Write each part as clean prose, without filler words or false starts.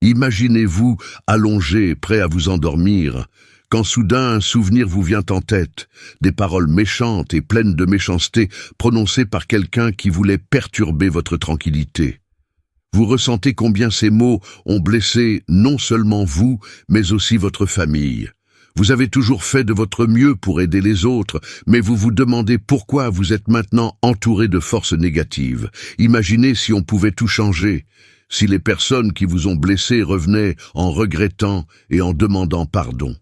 Imaginez-vous allongé, prêt à vous endormir, quand soudain un souvenir vous vient en tête, des paroles méchantes et pleines de méchanceté prononcées par quelqu'un qui voulait perturber votre tranquillité. Vous ressentez combien ces mots ont blessé non seulement vous, mais aussi votre famille. Vous avez toujours fait de votre mieux pour aider les autres, mais vous vous demandez pourquoi vous êtes maintenant entouré de forces négatives. Imaginez si on pouvait tout changer, si les personnes qui vous ont blessé revenaient en regrettant et en demandant pardon.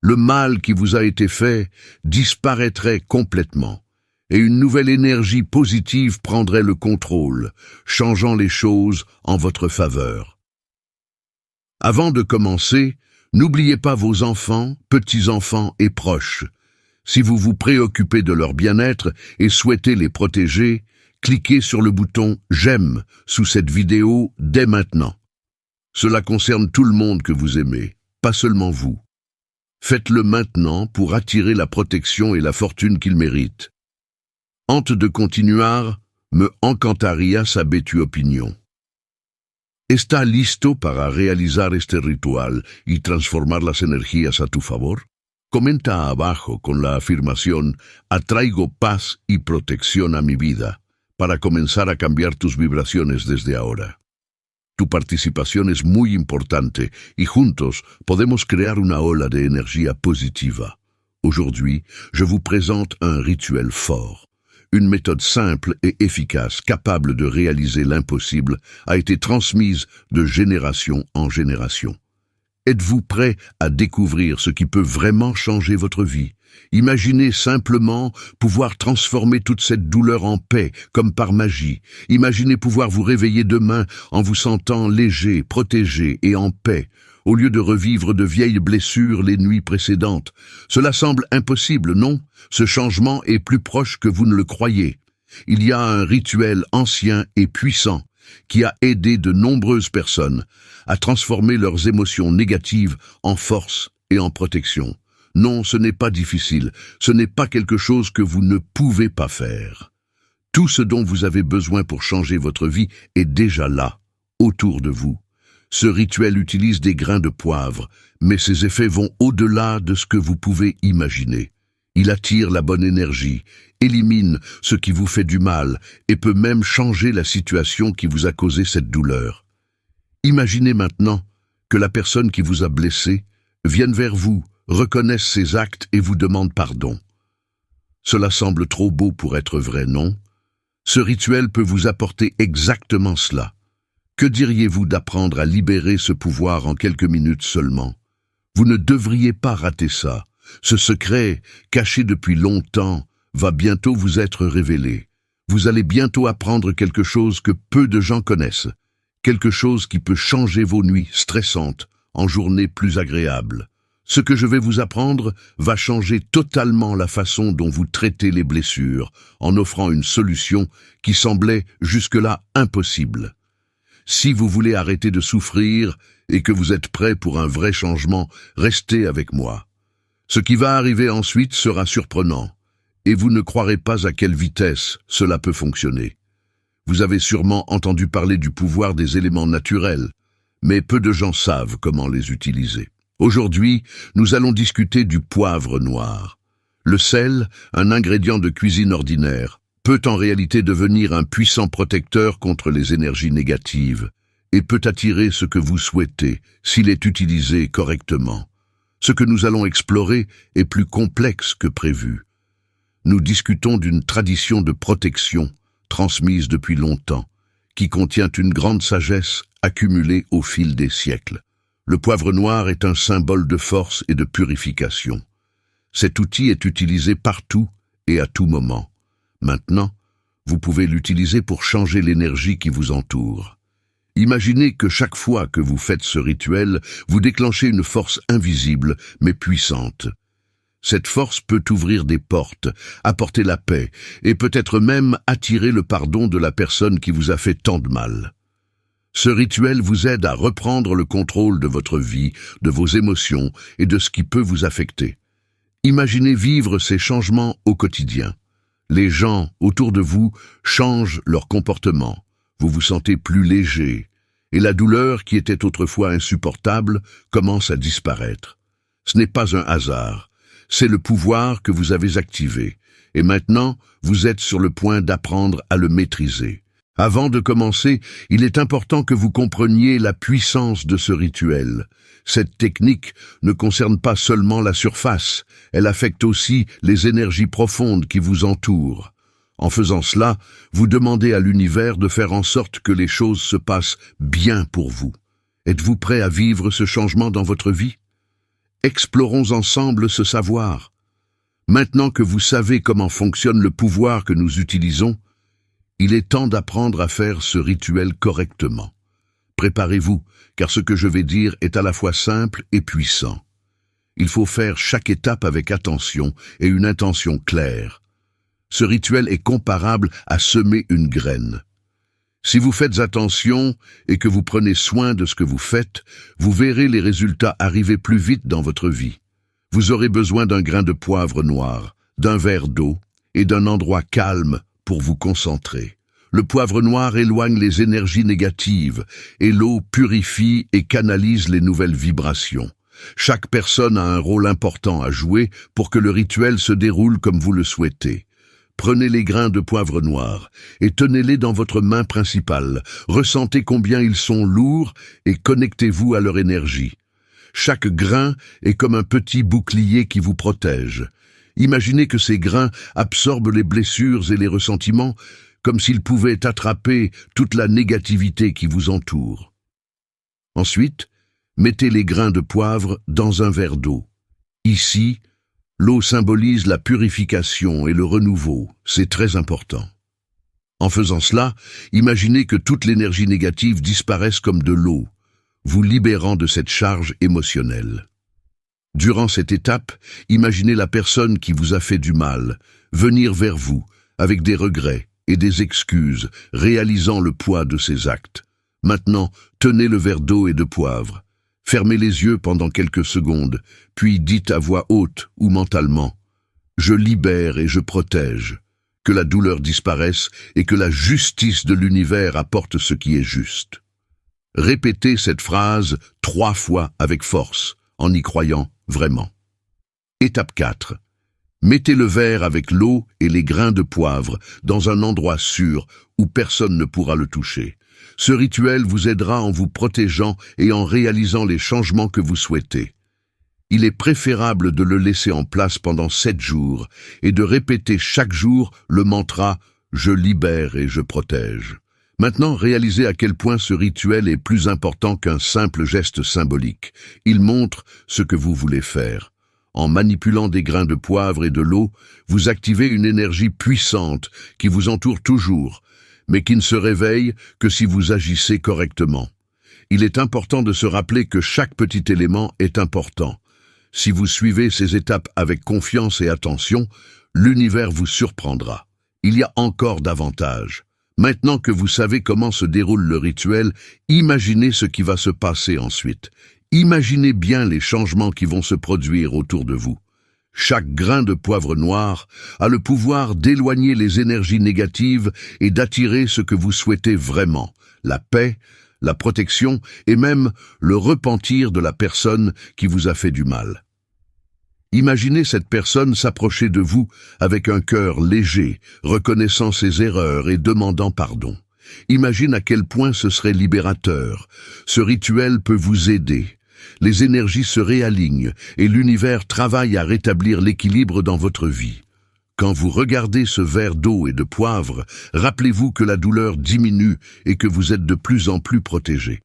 Le mal qui vous a été fait disparaîtrait complètement, et une nouvelle énergie positive prendrait le contrôle, changeant les choses en votre faveur. Avant de commencer, n'oubliez pas vos enfants, petits-enfants et proches. Si vous vous préoccupez de leur bien-être et souhaitez les protéger, cliquez sur le bouton « J'aime » sous cette vidéo dès maintenant. Cela concerne tout le monde que vous aimez, pas seulement vous. Faites-le maintenant pour attirer la protection et la fortune qu'ils méritent. Antes de continuar, me encantaría saber tu opinión. ¿Está listo para realizar este ritual y transformar las energías a tu favor? Comenta abajo con la afirmación «Atraigo paz y protección a mi vida» para comenzar a cambiar tus vibraciones desde ahora. Tu participación es muy importante y juntos podemos crear una ola de energía positiva. Aujourd'hui, je vous présente un rituel fort. Une méthode simple et efficace, capable de réaliser l'impossible, a été transmise de génération en génération. Êtes-vous prêt à découvrir ce qui peut vraiment changer votre vie? Imaginez simplement pouvoir transformer toute cette douleur en paix, comme par magie. Imaginez pouvoir vous réveiller demain en vous sentant léger, protégé et en paix, au lieu de revivre de vieilles blessures les nuits précédentes. Cela semble impossible, non? Ce changement est plus proche que vous ne le croyez. Il y a un rituel ancien et puissant qui a aidé de nombreuses personnes à transformer leurs émotions négatives en force et en protection. Non, ce n'est pas difficile, ce n'est pas quelque chose que vous ne pouvez pas faire. Tout ce dont vous avez besoin pour changer votre vie est déjà là, autour de vous. Ce rituel utilise des grains de poivre, mais ses effets vont au-delà de ce que vous pouvez imaginer. Il attire la bonne énergie, élimine ce qui vous fait du mal et peut même changer la situation qui vous a causé cette douleur. Imaginez maintenant que la personne qui vous a blessé vienne vers vous, reconnaisse ses actes et vous demande pardon. Cela semble trop beau pour être vrai, non? Ce rituel peut vous apporter exactement cela. Que diriez-vous d'apprendre à libérer ce pouvoir en quelques minutes seulement? Vous ne devriez pas rater ça. Ce secret, caché depuis longtemps, va bientôt vous être révélé. Vous allez bientôt apprendre quelque chose que peu de gens connaissent. Quelque chose qui peut changer vos nuits stressantes en journées plus agréables. Ce que je vais vous apprendre va changer totalement la façon dont vous traitez les blessures, en offrant une solution qui semblait jusque-là impossible. Si vous voulez arrêter de souffrir et que vous êtes prêt pour un vrai changement, restez avec moi. Ce qui va arriver ensuite sera surprenant, et vous ne croirez pas à quelle vitesse cela peut fonctionner. Vous avez sûrement entendu parler du pouvoir des éléments naturels, mais peu de gens savent comment les utiliser. Aujourd'hui, nous allons discuter du poivre noir. Le sel, un ingrédient de cuisine ordinaire, peut en réalité devenir un puissant protecteur contre les énergies négatives et peut attirer ce que vous souhaitez s'il est utilisé correctement. Ce que nous allons explorer est plus complexe que prévu. Nous discutons d'une tradition de protection transmise depuis longtemps, qui contient une grande sagesse accumulée au fil des siècles. Le poivre noir est un symbole de force et de purification. Cet outil est utilisé partout et à tout moment. Maintenant, vous pouvez l'utiliser pour changer l'énergie qui vous entoure. Imaginez que chaque fois que vous faites ce rituel, vous déclenchez une force invisible mais puissante. Cette force peut ouvrir des portes, apporter la paix et peut-être même attirer le pardon de la personne qui vous a fait tant de mal. Ce rituel vous aide à reprendre le contrôle de votre vie, de vos émotions et de ce qui peut vous affecter. Imaginez vivre ces changements au quotidien. Les gens autour de vous changent leur comportement. Vous vous sentez plus léger et la douleur qui était autrefois insupportable commence à disparaître. Ce n'est pas un hasard, c'est le pouvoir que vous avez activé, et maintenant vous êtes sur le point d'apprendre à le maîtriser. Avant de commencer, il est important que vous compreniez la puissance de ce rituel. Cette technique ne concerne pas seulement la surface, elle affecte aussi les énergies profondes qui vous entourent. En faisant cela, vous demandez à l'univers de faire en sorte que les choses se passent bien pour vous. Êtes-vous prêt à vivre ce changement dans votre vie? Explorons ensemble ce savoir. Maintenant que vous savez comment fonctionne le pouvoir que nous utilisons, il est temps d'apprendre à faire ce rituel correctement. Préparez-vous, car ce que je vais dire est à la fois simple et puissant. Il faut faire chaque étape avec attention et une intention claire. Ce rituel est comparable à semer une graine. Si vous faites attention et que vous prenez soin de ce que vous faites, vous verrez les résultats arriver plus vite dans votre vie. Vous aurez besoin d'un grain de poivre noir, d'un verre d'eau et d'un endroit calme pour vous concentrer. Le poivre noir éloigne les énergies négatives et l'eau purifie et canalise les nouvelles vibrations. Chaque personne a un rôle important à jouer pour que le rituel se déroule comme vous le souhaitez. Prenez les grains de poivre noir et tenez-les dans votre main principale. Ressentez combien ils sont lourds et connectez-vous à leur énergie. Chaque grain est comme un petit bouclier qui vous protège. Imaginez que ces grains absorbent les blessures et les ressentiments comme s'ils pouvaient attraper toute la négativité qui vous entoure. Ensuite, mettez les grains de poivre dans un verre d'eau. Ici, l'eau symbolise la purification et le renouveau, c'est très important. En faisant cela, imaginez que toute l'énergie négative disparaisse comme de l'eau, vous libérant de cette charge émotionnelle. Durant cette étape, imaginez la personne qui vous a fait du mal venir vers vous avec des regrets et des excuses, réalisant le poids de ses actes. Maintenant, tenez le verre d'eau et de poivre. Fermez les yeux pendant quelques secondes, puis dites à voix haute ou mentalement « Je libère et je protège », que la douleur disparaisse et que la justice de l'univers apporte ce qui est juste. Répétez cette phrase 3 fois avec force, en y croyant vraiment. Étape 4. Mettez le verre avec l'eau et les grains de poivre dans un endroit sûr où personne ne pourra le toucher. Ce rituel vous aidera en vous protégeant et en réalisant les changements que vous souhaitez. Il est préférable de le laisser en place pendant 7 jours et de répéter chaque jour le mantra « Je libère et je protège ». Maintenant, réalisez à quel point ce rituel est plus important qu'un simple geste symbolique. Il montre ce que vous voulez faire. En manipulant des grains de poivre et de l'eau, vous activez une énergie puissante qui vous entoure toujours, mais qui ne se réveille que si vous agissez correctement. Il est important de se rappeler que chaque petit élément est important. Si vous suivez ces étapes avec confiance et attention, l'univers vous surprendra. Il y a encore davantage. Maintenant que vous savez comment se déroule le rituel, imaginez ce qui va se passer ensuite. Imaginez bien les changements qui vont se produire autour de vous. Chaque grain de poivre noir a le pouvoir d'éloigner les énergies négatives et d'attirer ce que vous souhaitez vraiment, la paix, la protection et même le repentir de la personne qui vous a fait du mal. Imaginez cette personne s'approcher de vous avec un cœur léger, reconnaissant ses erreurs et demandant pardon. Imagine à quel point ce serait libérateur. Ce rituel peut vous aider. Les énergies se réalignent et l'univers travaille à rétablir l'équilibre dans votre vie. Quand vous regardez ce verre d'eau et de poivre, rappelez-vous que la douleur diminue et que vous êtes de plus en plus protégé.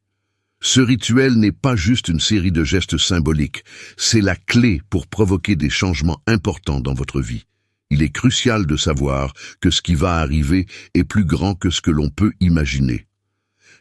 Ce rituel n'est pas juste une série de gestes symboliques, c'est la clé pour provoquer des changements importants dans votre vie. Il est crucial de savoir que ce qui va arriver est plus grand que ce que l'on peut imaginer.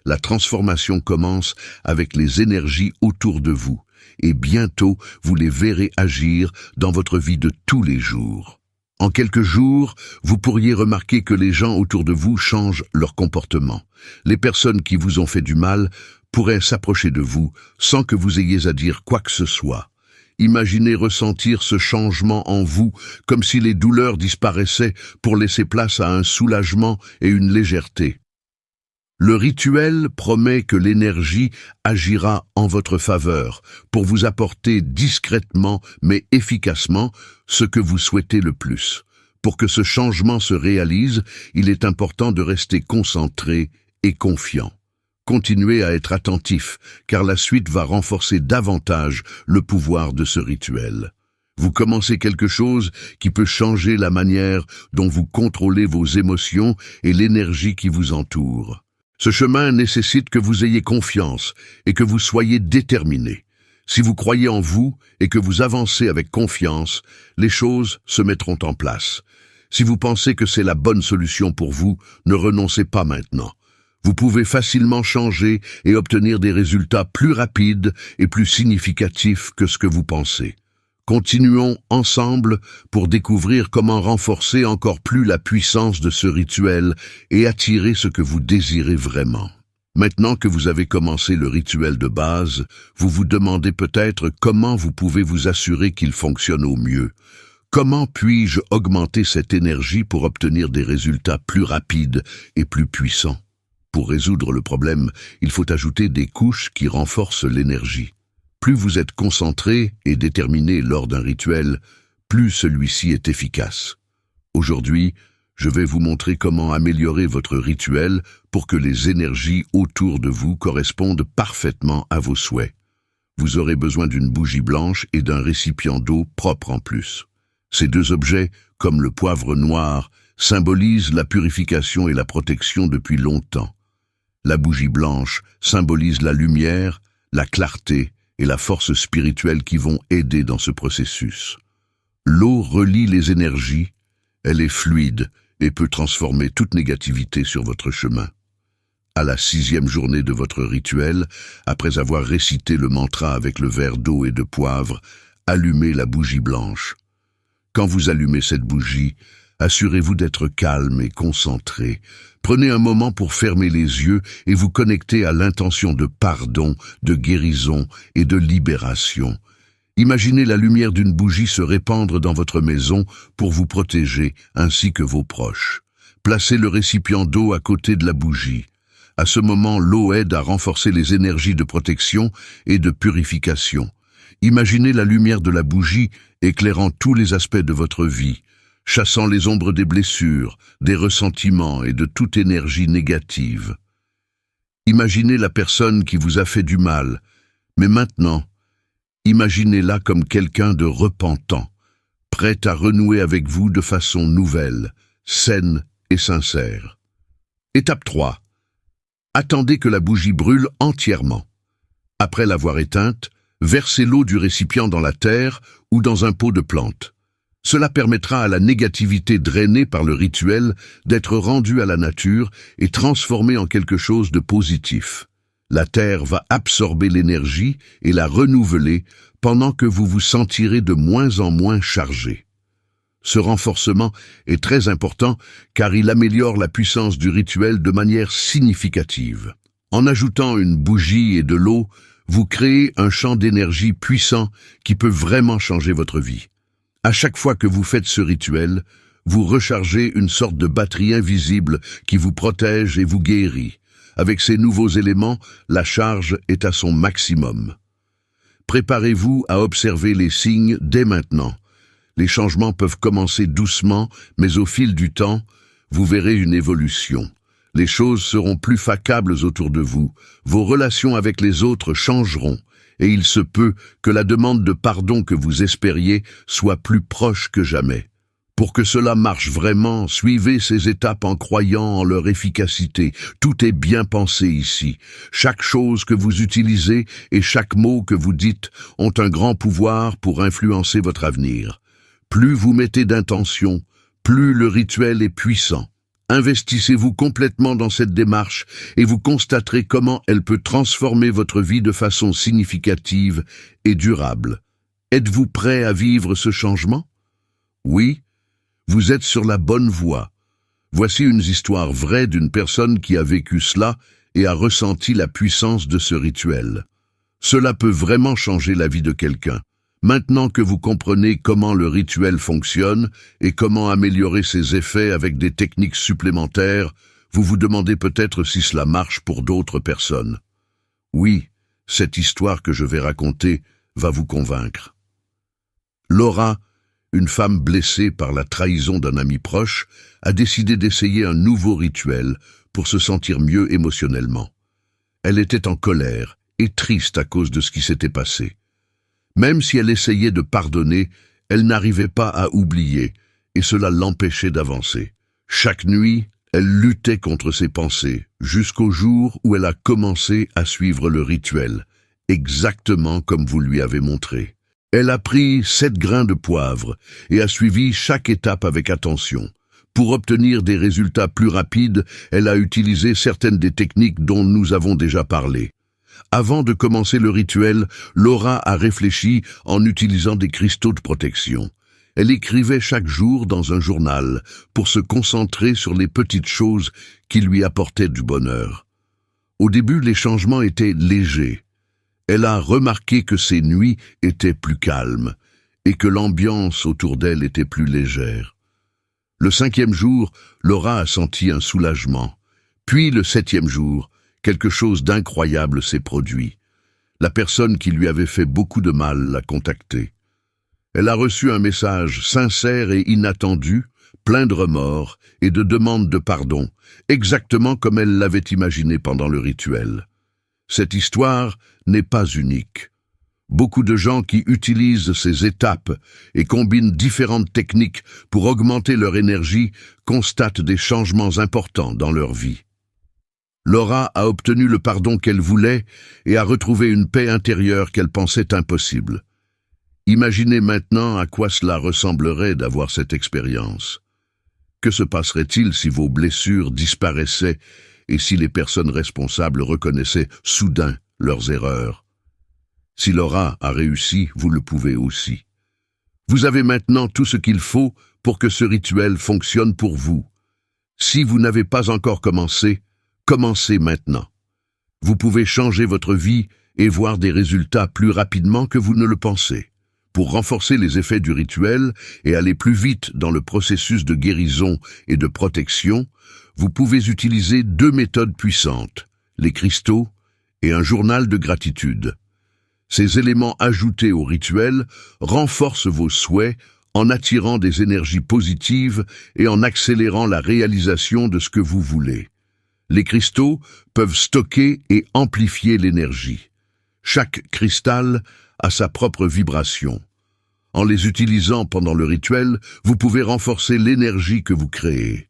La transformation commence avec les énergies autour de vous, et bientôt vous les verrez agir dans votre vie de tous les jours. En quelques jours, vous pourriez remarquer que les gens autour de vous changent leur comportement. Les personnes qui vous ont fait du mal pourraient s'approcher de vous sans que vous ayez à dire quoi que ce soit. Imaginez ressentir ce changement en vous comme si les douleurs disparaissaient pour laisser place à un soulagement et une légèreté. Le rituel promet que l'énergie agira en votre faveur pour vous apporter discrètement mais efficacement ce que vous souhaitez le plus. Pour que ce changement se réalise, il est important de rester concentré et confiant. Continuez à être attentif, car la suite va renforcer davantage le pouvoir de ce rituel. Vous commencez quelque chose qui peut changer la manière dont vous contrôlez vos émotions et l'énergie qui vous entoure. Ce chemin nécessite que vous ayez confiance et que vous soyez déterminé. Si vous croyez en vous et que vous avancez avec confiance, les choses se mettront en place. Si vous pensez que c'est la bonne solution pour vous, ne renoncez pas maintenant. Vous pouvez facilement changer et obtenir des résultats plus rapides et plus significatifs que ce que vous pensez. Continuons ensemble pour découvrir comment renforcer encore plus la puissance de ce rituel et attirer ce que vous désirez vraiment. Maintenant que vous avez commencé le rituel de base, vous vous demandez peut-être comment vous pouvez vous assurer qu'il fonctionne au mieux. Comment puis-je augmenter cette énergie pour obtenir des résultats plus rapides et plus puissants? Pour résoudre le problème, il faut ajouter des couches qui renforcent l'énergie. Plus vous êtes concentré et déterminé lors d'un rituel, plus celui-ci est efficace. Aujourd'hui, je vais vous montrer comment améliorer votre rituel pour que les énergies autour de vous correspondent parfaitement à vos souhaits. Vous aurez besoin d'une bougie blanche et d'un récipient d'eau propre en plus. Ces deux objets, comme le poivre noir, symbolisent la purification et la protection depuis longtemps. La bougie blanche symbolise la lumière, la clarté et la force spirituelle qui vont aider dans ce processus. L'eau relie les énergies, elle est fluide et peut transformer toute négativité sur votre chemin. À la 6e journée de votre rituel, après avoir récité le mantra avec le verre d'eau et de poivre, allumez la bougie blanche. Quand vous allumez cette bougie, assurez-vous d'être calme et concentré. Prenez un moment pour fermer les yeux et vous connecter à l'intention de pardon, de guérison et de libération. Imaginez la lumière d'une bougie se répandre dans votre maison pour vous protéger ainsi que vos proches. Placez le récipient d'eau à côté de la bougie. À ce moment, l'eau aide à renforcer les énergies de protection et de purification. Imaginez la lumière de la bougie éclairant tous les aspects de votre vie, chassant les ombres des blessures, des ressentiments et de toute énergie négative. Imaginez la personne qui vous a fait du mal, mais maintenant, imaginez-la comme quelqu'un de repentant, prêt à renouer avec vous de façon nouvelle, saine et sincère. Étape 3. Attendez que la bougie brûle entièrement. Après l'avoir éteinte, versez l'eau du récipient dans la terre ou dans un pot de plante. Cela permettra à la négativité drainée par le rituel d'être rendue à la nature et transformée en quelque chose de positif. La terre va absorber l'énergie et la renouveler pendant que vous vous sentirez de moins en moins chargé. Ce renforcement est très important car il améliore la puissance du rituel de manière significative. En ajoutant une bougie et de l'eau, vous créez un champ d'énergie puissant qui peut vraiment changer votre vie. À chaque fois que vous faites ce rituel, vous rechargez une sorte de batterie invisible qui vous protège et vous guérit. Avec ces nouveaux éléments, la charge est à son maximum. Préparez-vous à observer les signes dès maintenant. Les changements peuvent commencer doucement, mais au fil du temps, vous verrez une évolution. Les choses seront plus facables autour de vous, vos relations avec les autres changeront, et il se peut que la demande de pardon que vous espériez soit plus proche que jamais. Pour que cela marche vraiment, suivez ces étapes en croyant en leur efficacité. Tout est bien pensé ici. Chaque chose que vous utilisez et chaque mot que vous dites ont un grand pouvoir pour influencer votre avenir. Plus vous mettez d'intention, plus le rituel est puissant. Investissez-vous complètement dans cette démarche et vous constaterez comment elle peut transformer votre vie de façon significative et durable. Êtes-vous prêt à vivre ce changement? Oui, vous êtes sur la bonne voie. Voici une histoire vraie d'une personne qui a vécu cela et a ressenti la puissance de ce rituel. Cela peut vraiment changer la vie de quelqu'un. Maintenant que vous comprenez comment le rituel fonctionne et comment améliorer ses effets avec des techniques supplémentaires, Vous vous demandez peut-être si cela marche pour d'autres personnes. Oui, cette histoire que je vais raconter va vous convaincre. Laura, une femme blessée par la trahison d'un ami proche, a décidé d'essayer un nouveau rituel pour se sentir mieux émotionnellement. Elle était en colère et triste à cause de ce qui s'était passé. Même si elle essayait de pardonner, elle n'arrivait pas à oublier, et cela l'empêchait d'avancer. Chaque nuit, elle luttait contre ses pensées, jusqu'au jour où elle a commencé à suivre le rituel, exactement comme vous lui avez montré. Elle a pris 7 grains de poivre et a suivi chaque étape avec attention. Pour obtenir des résultats plus rapides, elle a utilisé certaines des techniques dont nous avons déjà parlé. Avant de commencer le rituel, Laura a réfléchi en utilisant des cristaux de protection. Elle écrivait chaque jour dans un journal pour se concentrer sur les petites choses qui lui apportaient du bonheur. Au début, les changements étaient légers. Elle a remarqué que ses nuits étaient plus calmes et que l'ambiance autour d'elle était plus légère. Le 5e jour, Laura a senti un soulagement. Puis le 7e jour, quelque chose d'incroyable s'est produit. La personne qui lui avait fait beaucoup de mal l'a contactée. Elle a reçu un message sincère et inattendu, plein de remords et de demandes de pardon, exactement comme elle l'avait imaginé pendant le rituel. Cette histoire n'est pas unique. Beaucoup de gens qui utilisent ces étapes et combinent différentes techniques pour augmenter leur énergie constatent des changements importants dans leur vie. Laura a obtenu le pardon qu'elle voulait et a retrouvé une paix intérieure qu'elle pensait impossible. Imaginez maintenant à quoi cela ressemblerait d'avoir cette expérience. Que se passerait-il si vos blessures disparaissaient et si les personnes responsables reconnaissaient soudain leurs erreurs? Si Laura a réussi, vous le pouvez aussi. Vous avez maintenant tout ce qu'il faut pour que ce rituel fonctionne pour vous. Si vous n'avez pas encore commencé, commencez maintenant. Vous pouvez changer votre vie et voir des résultats plus rapidement que vous ne le pensez. Pour renforcer les effets du rituel et aller plus vite dans le processus de guérison et de protection, vous pouvez utiliser 2 méthodes puissantes, les cristaux et un journal de gratitude. Ces éléments ajoutés au rituel renforcent vos souhaits en attirant des énergies positives et en accélérant la réalisation de ce que vous voulez. Les cristaux peuvent stocker et amplifier l'énergie. Chaque cristal a sa propre vibration. En les utilisant pendant le rituel, vous pouvez renforcer l'énergie que vous créez.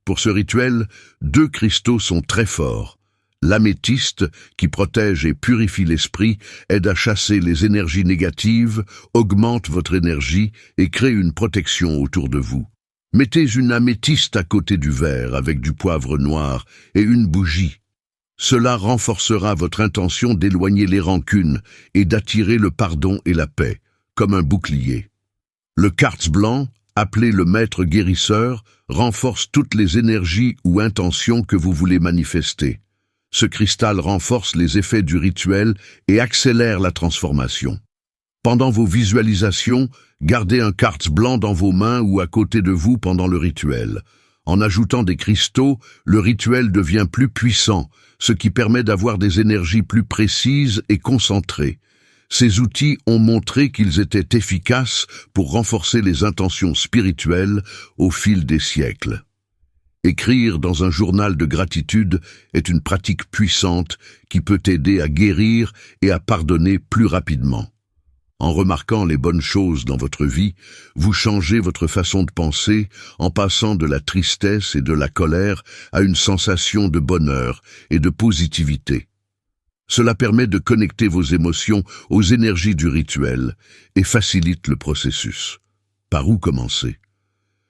Pour ce rituel, 2 cristaux sont très forts. L'améthyste, qui protège et purifie l'esprit, aide à chasser les énergies négatives, augmente votre énergie et crée une protection autour de vous. Mettez une améthyste à côté du verre avec du poivre noir et une bougie. Cela renforcera votre intention d'éloigner les rancunes et d'attirer le pardon et la paix, comme un bouclier. Le quartz blanc, appelé le maître guérisseur, renforce toutes les énergies ou intentions que vous voulez manifester. Ce cristal renforce les effets du rituel et accélère la transformation. Pendant vos visualisations, gardez un quartz blanc dans vos mains ou à côté de vous pendant le rituel. En ajoutant des cristaux, le rituel devient plus puissant, ce qui permet d'avoir des énergies plus précises et concentrées. Ces outils ont montré qu'ils étaient efficaces pour renforcer les intentions spirituelles au fil des siècles. Écrire dans un journal de gratitude est une pratique puissante qui peut aider à guérir et à pardonner plus rapidement. En remarquant les bonnes choses dans votre vie, vous changez votre façon de penser en passant de la tristesse et de la colère à une sensation de bonheur et de positivité. Cela permet de connecter vos émotions aux énergies du rituel et facilite le processus. Par où commencer?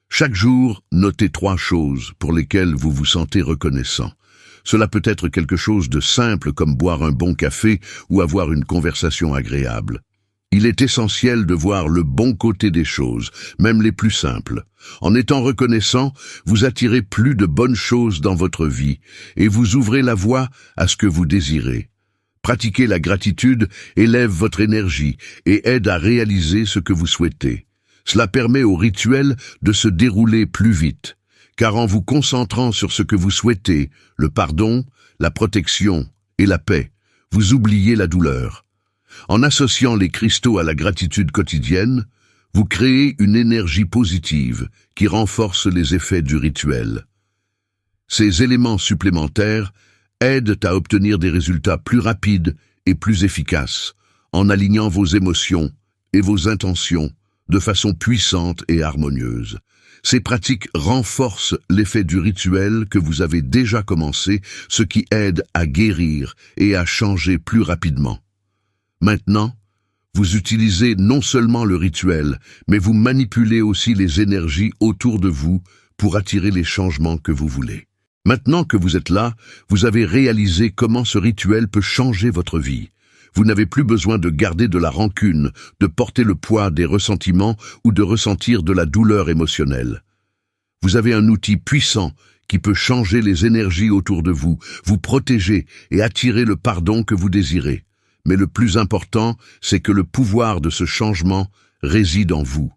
Chaque jour, notez 3 choses pour lesquelles vous vous sentez reconnaissant. Cela peut être quelque chose de simple comme boire un bon café ou avoir une conversation agréable. Il est essentiel de voir le bon côté des choses, même les plus simples. En étant reconnaissant, vous attirez plus de bonnes choses dans votre vie et vous ouvrez la voie à ce que vous désirez. Pratiquer la gratitude élève votre énergie et aide à réaliser ce que vous souhaitez. Cela permet au rituel de se dérouler plus vite, car en vous concentrant sur ce que vous souhaitez, le pardon, la protection et la paix, vous oubliez la douleur. En associant les cristaux à la gratitude quotidienne, vous créez une énergie positive qui renforce les effets du rituel. Ces éléments supplémentaires aident à obtenir des résultats plus rapides et plus efficaces, en alignant vos émotions et vos intentions de façon puissante et harmonieuse. Ces pratiques renforcent l'effet du rituel que vous avez déjà commencé, ce qui aide à guérir et à changer plus rapidement. Maintenant, vous utilisez non seulement le rituel, mais vous manipulez aussi les énergies autour de vous pour attirer les changements que vous voulez. Maintenant que vous êtes là, vous avez réalisé comment ce rituel peut changer votre vie. Vous n'avez plus besoin de garder de la rancune, de porter le poids des ressentiments ou de ressentir de la douleur émotionnelle. Vous avez un outil puissant qui peut changer les énergies autour de vous, vous protéger et attirer le pardon que vous désirez. Mais le plus important, c'est que le pouvoir de ce changement réside en vous.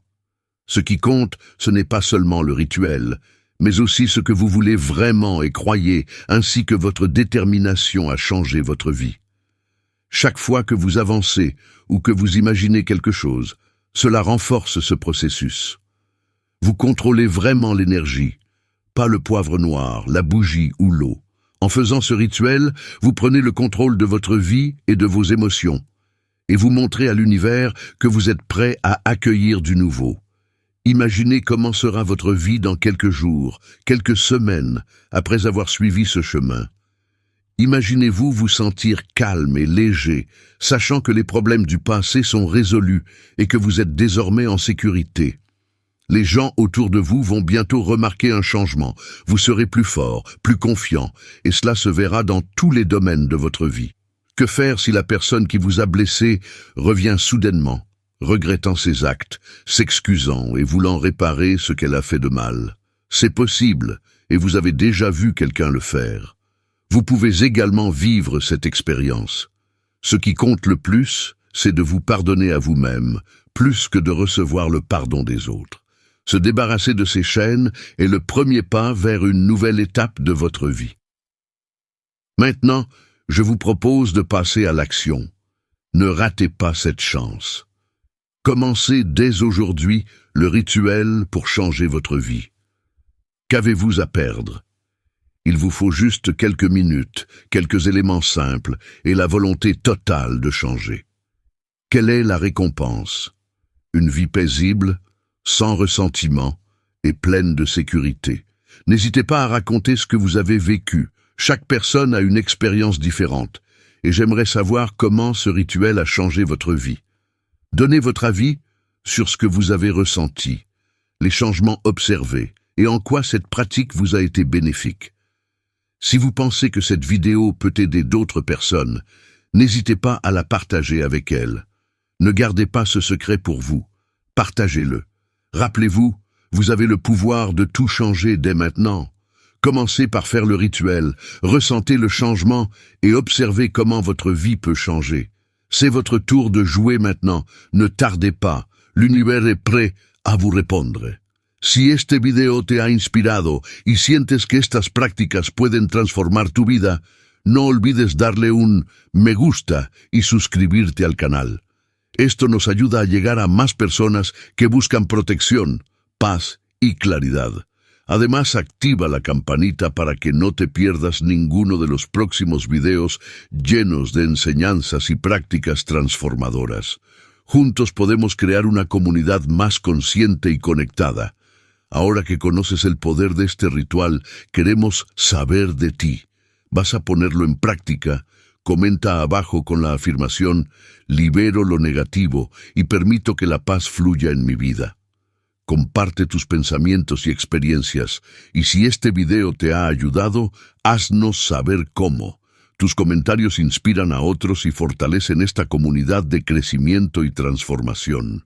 Ce qui compte, ce n'est pas seulement le rituel, mais aussi ce que vous voulez vraiment et croyez, ainsi que votre détermination à changer votre vie. Chaque fois que vous avancez ou que vous imaginez quelque chose, cela renforce ce processus. Vous contrôlez vraiment l'énergie, pas le poivre noir, la bougie ou l'eau. En faisant ce rituel, vous prenez le contrôle de votre vie et de vos émotions, et vous montrez à l'univers que vous êtes prêt à accueillir du nouveau. Imaginez comment sera votre vie dans quelques jours, quelques semaines, après avoir suivi ce chemin. Imaginez-vous vous sentir calme et léger, sachant que les problèmes du passé sont résolus et que vous êtes désormais en sécurité. Les gens autour de vous vont bientôt remarquer un changement. Vous serez plus fort, plus confiant, et cela se verra dans tous les domaines de votre vie. Que faire si la personne qui vous a blessé revient soudainement, regrettant ses actes, s'excusant et voulant réparer ce qu'elle a fait de mal? C'est possible, et vous avez déjà vu quelqu'un le faire. Vous pouvez également vivre cette expérience. Ce qui compte le plus, c'est de vous pardonner à vous-même, plus que de recevoir le pardon des autres. Se débarrasser de ces chaînes est le premier pas vers une nouvelle étape de votre vie. Maintenant, je vous propose de passer à l'action. Ne ratez pas cette chance. Commencez dès aujourd'hui le rituel pour changer votre vie. Qu'avez-vous à perdre? Il vous faut juste quelques minutes, quelques éléments simples et la volonté totale de changer. Quelle est la récompense? Une vie paisible, sans ressentiment et pleine de sécurité. N'hésitez pas à raconter ce que vous avez vécu. Chaque personne a une expérience différente, et j'aimerais savoir comment ce rituel a changé votre vie. Donnez votre avis sur ce que vous avez ressenti, les changements observés, et en quoi cette pratique vous a été bénéfique. Si vous pensez que cette vidéo peut aider d'autres personnes, n'hésitez pas à la partager avec elles. Ne gardez pas ce secret pour vous, partagez-le. Rappelez-vous, vous avez le pouvoir de tout changer dès maintenant. Commencez par faire le rituel, ressentez le changement et observez comment votre vie peut changer. C'est votre tour de jouer maintenant, ne tardez pas, l'univers est prêt à vous répondre. Si este video te ha inspirado y sientes que estas prácticas pueden transformar tu vida, no olvides darle un me gusta y suscribirte al canal. Esto nos ayuda a llegar a más personas que buscan protección, paz y claridad. Además, activa la campanita para que no te pierdas ninguno de los próximos videos llenos de enseñanzas y prácticas transformadoras. Juntos podemos crear una comunidad más consciente y conectada. Ahora que conoces el poder de este ritual, queremos saber de ti. ¿Vas a ponerlo en práctica? Comenta abajo con la afirmación, libero lo negativo y permito que la paz fluya en mi vida. Comparte tus pensamientos y experiencias, y si este video te ha ayudado, haznos saber cómo. Tus comentarios inspiran a otros y fortalecen esta comunidad de crecimiento y transformación.